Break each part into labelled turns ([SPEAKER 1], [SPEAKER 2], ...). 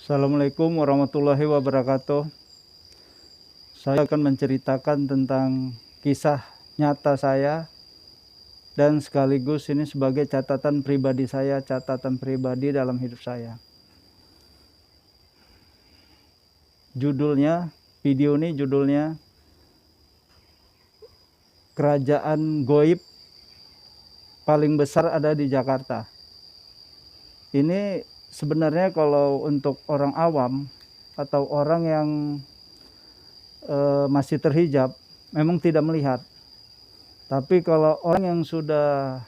[SPEAKER 1] Assalamualaikum warahmatullahi wabarakatuh. Saya akan menceritakan tentang kisah nyata saya dan sekaligus ini sebagai catatan pribadi saya, catatan pribadi dalam hidup saya. Video ini judulnya Kerajaan Goib Paling Besar Ada di Jakarta. Ini sebenarnya kalau untuk orang awam atau orang yang masih terhijab memang tidak melihat. Tapi kalau orang yang sudah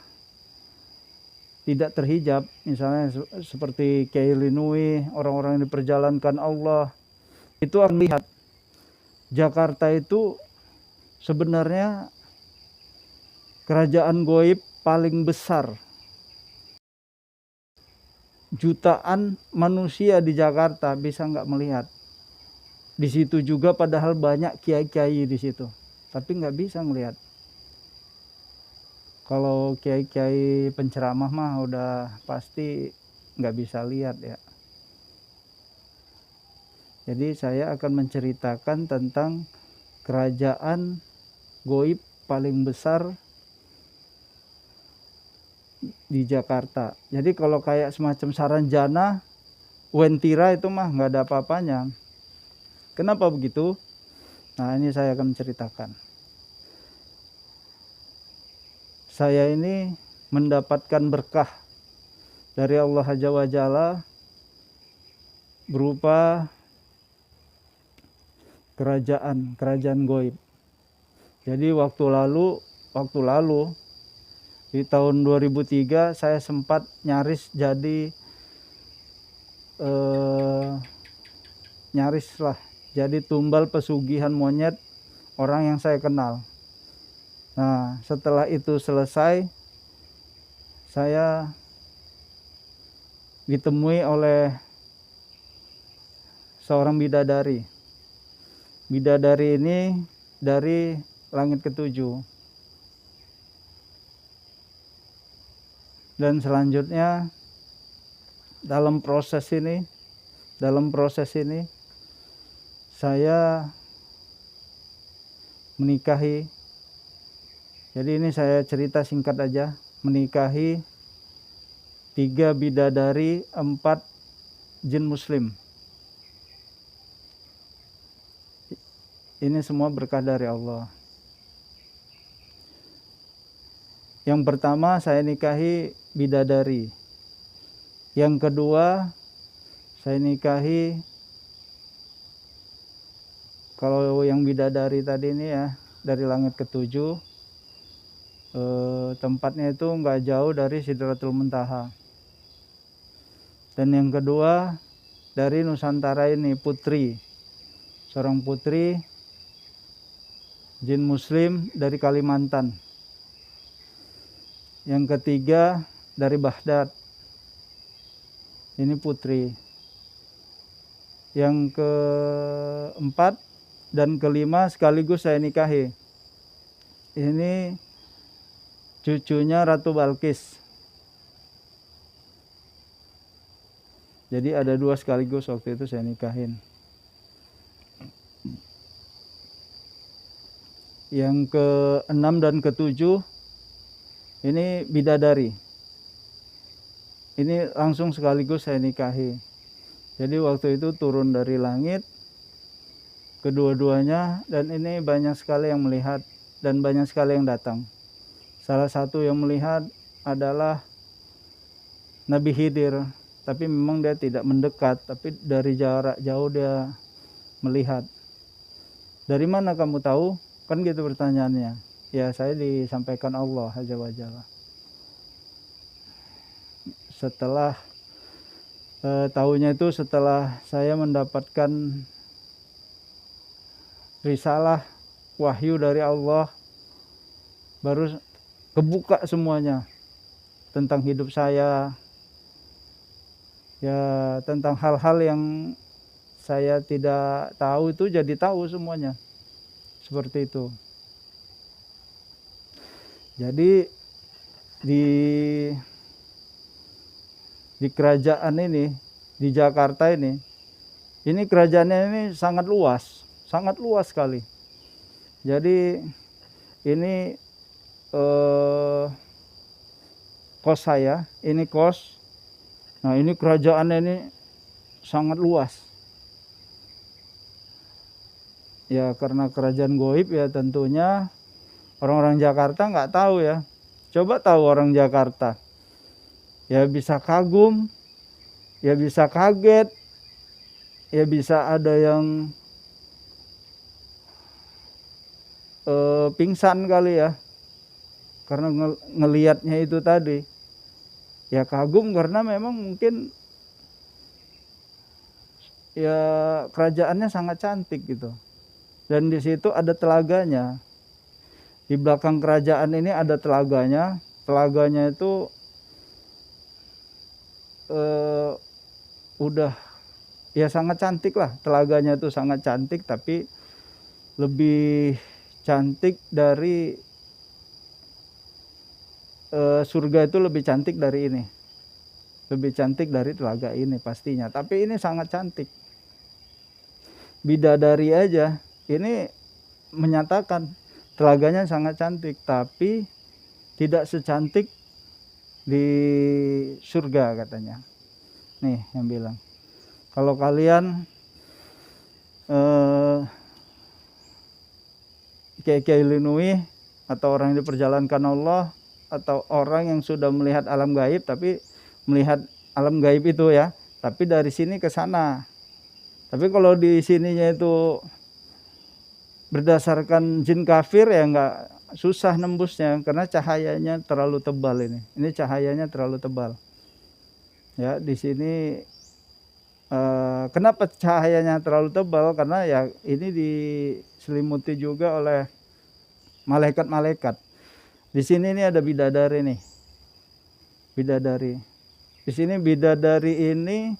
[SPEAKER 1] tidak terhijab, misalnya seperti Kiai Linui, orang-orang yang diperjalankan Allah, itu akan lihat Jakarta itu sebenarnya kerajaan goib paling besar. Jutaan manusia di Jakarta bisa nggak melihat. Di situ juga padahal banyak kiai-kiai di situ, tapi nggak bisa melihat. Kalau kiai-kiai penceramah mah udah pasti nggak bisa lihat ya. Jadi saya akan menceritakan tentang kerajaan goib paling besar di Jakarta. Jadi kalau kayak semacam Saranjana, Wentira itu mah nggak ada apa-apanya. Kenapa begitu? Nah, ini saya akan menceritakan. Saya ini mendapatkan berkah dari Allah Azza wa Jalla berupa kerajaan goib. Jadi waktu lalu di tahun 2003 saya sempat nyaris jadi tumbal pesugihan monyet orang yang saya kenal. Nah, setelah itu selesai, saya ditemui oleh seorang bidadari. Bidadari ini dari langit ketujuh. Dan selanjutnya dalam proses ini saya menikahi. Jadi ini saya cerita singkat aja, menikahi 3 bidadari, 4 jin muslim. Ini semua berkah dari Allah. Yang pertama saya nikahi bidadari. Yang kedua saya nikahi, kalau yang bidadari tadi ini ya dari langit ketujuh, tempatnya itu nggak jauh dari Sidratul Muntaha. Dan yang kedua dari Nusantara ini, putri, seorang putri jin muslim dari Kalimantan. Yang ketiga dari Baghdad, ini putri. Yang keempat dan kelima sekaligus saya nikahi. Ini cucunya Ratu Balkis. Jadi ada 2 sekaligus waktu itu saya nikahin. Yang ke-6 dan ke-7 ini bidadari. Ini langsung sekaligus saya nikahi. Jadi waktu itu turun dari langit kedua-duanya, dan ini banyak sekali yang melihat dan banyak sekali yang datang. Salah satu yang melihat adalah Nabi Khidir, tapi memang dia tidak mendekat, tapi dari jarak jauh dia melihat. Dari mana kamu tahu? Kan gitu pertanyaannya. Ya, saya disampaikan Allah Azza wa Jalla. Setelah tahunya itu setelah saya mendapatkan risalah wahyu dari Allah, baru kebuka semuanya tentang hidup saya, ya tentang hal-hal yang saya tidak tahu itu jadi tahu semuanya, seperti itu. Jadi di kerajaan ini, di Jakarta ini, Ini kerajaannya ini sangat luas sekali. Jadi ini kos saya, ini kos. Nah ini kerajaannya ini sangat luas. Ya karena kerajaan goib ya tentunya orang-orang Jakarta nggak tahu ya. Coba tahu orang Jakarta. Ya bisa kagum, ya bisa kaget, ya bisa ada yang pingsan kali ya. Karena ngelihatnya itu tadi. Ya kagum karena memang mungkin ya kerajaannya sangat cantik gitu. Dan di situ ada telaganya. Di belakang kerajaan ini ada telaganya. Telaganya itu udah ya sangat cantik lah. Telaganya itu sangat cantik tapi lebih cantik dari surga itu lebih cantik dari ini. Lebih cantik dari telaga ini pastinya. Tapi ini sangat cantik. Bidadari aja ini menyatakan telaganya sangat cantik tapi tidak secantik di surga katanya. Nih yang bilang. Kalau kalian Kiai Linui atau orang yang diperjalankan Allah atau orang yang sudah melihat alam gaib tapi melihat alam gaib itu ya, tapi dari sini ke sana. Tapi kalau di sininya itu berdasarkan jin kafir ya nggak susah nembusnya karena cahayanya terlalu tebal ini. Ini cahayanya terlalu tebal. Ya di sini kenapa cahayanya terlalu tebal? Karena ya ini diselimuti juga oleh malaikat-malaikat. Di sini ini ada bidadari nih. Bidadari. Di sini bidadari ini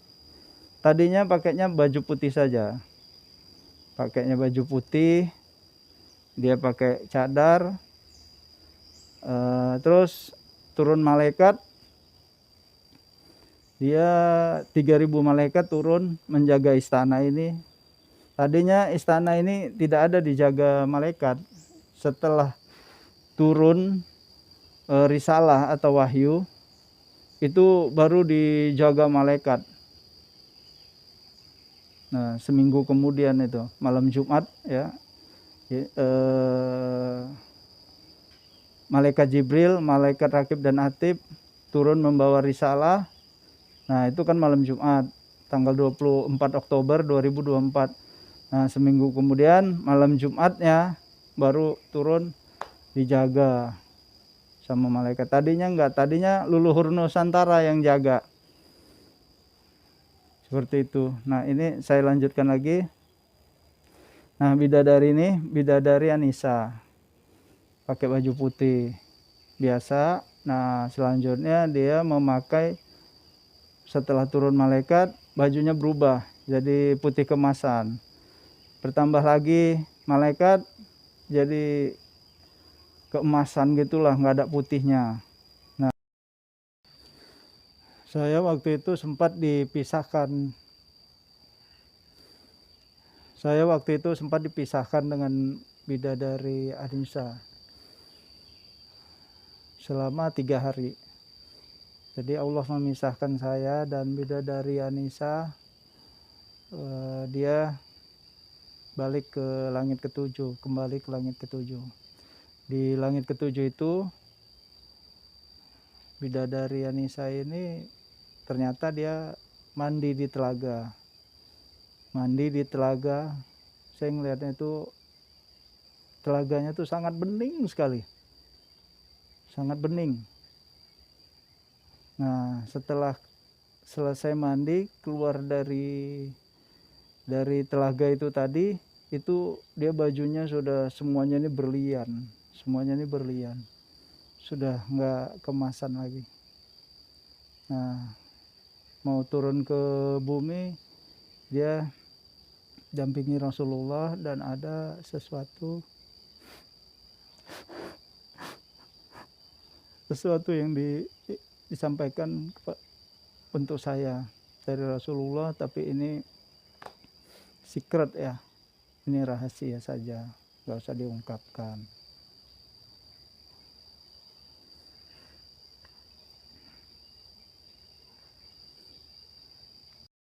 [SPEAKER 1] tadinya pakainya baju putih saja. Pakainya baju putih. Dia pakai cadar. Terus turun malaikat. Dia 3.000 malaikat turun menjaga istana ini. Tadinya istana ini tidak ada dijaga malaikat. Setelah turun risalah atau wahyu itu baru dijaga malaikat. Nah, seminggu kemudian itu malam Jumat ya, malaikat Jibril, malaikat Rakib dan Atib turun membawa risalah. Nah, itu kan malam Jumat tanggal 24 Oktober 2024. Nah, seminggu kemudian malam Jumatnya baru turun dijaga sama malaikat. Tadinya enggak, tadinya Leluhur Nusantara yang jaga. Seperti itu. Nah, ini saya lanjutkan lagi. Nah, bidadari ini bidadari Anisa. Pakai baju putih biasa. Nah, selanjutnya dia memakai setelah turun malaikat, bajunya berubah jadi putih kemasan. Bertambah lagi malaikat jadi keemasan gitulah, nggak ada putihnya. Nah, saya waktu itu sempat dipisahkan. Dengan bidadari Anisa selama 3 hari. Jadi Allah memisahkan saya dan bidadari Anisa. Dia balik ke langit ketujuh, kembali ke langit ketujuh. Di langit ketujuh itu bidadari Anisa ini ternyata dia mandi di telaga. Saya ngelihatnya itu telaganya itu sangat bening sekali. Sangat bening. Nah, setelah selesai mandi, keluar dari telaga itu tadi, itu dia bajunya sudah semuanya ini berlian. Sudah nggak kemasan lagi. Nah, mau turun ke bumi, dia dampingi Rasulullah dan ada sesuatu yang disampaikan untuk saya dari Rasulullah, tapi ini secret ya, ini rahasia saja, nggak usah diungkapkan.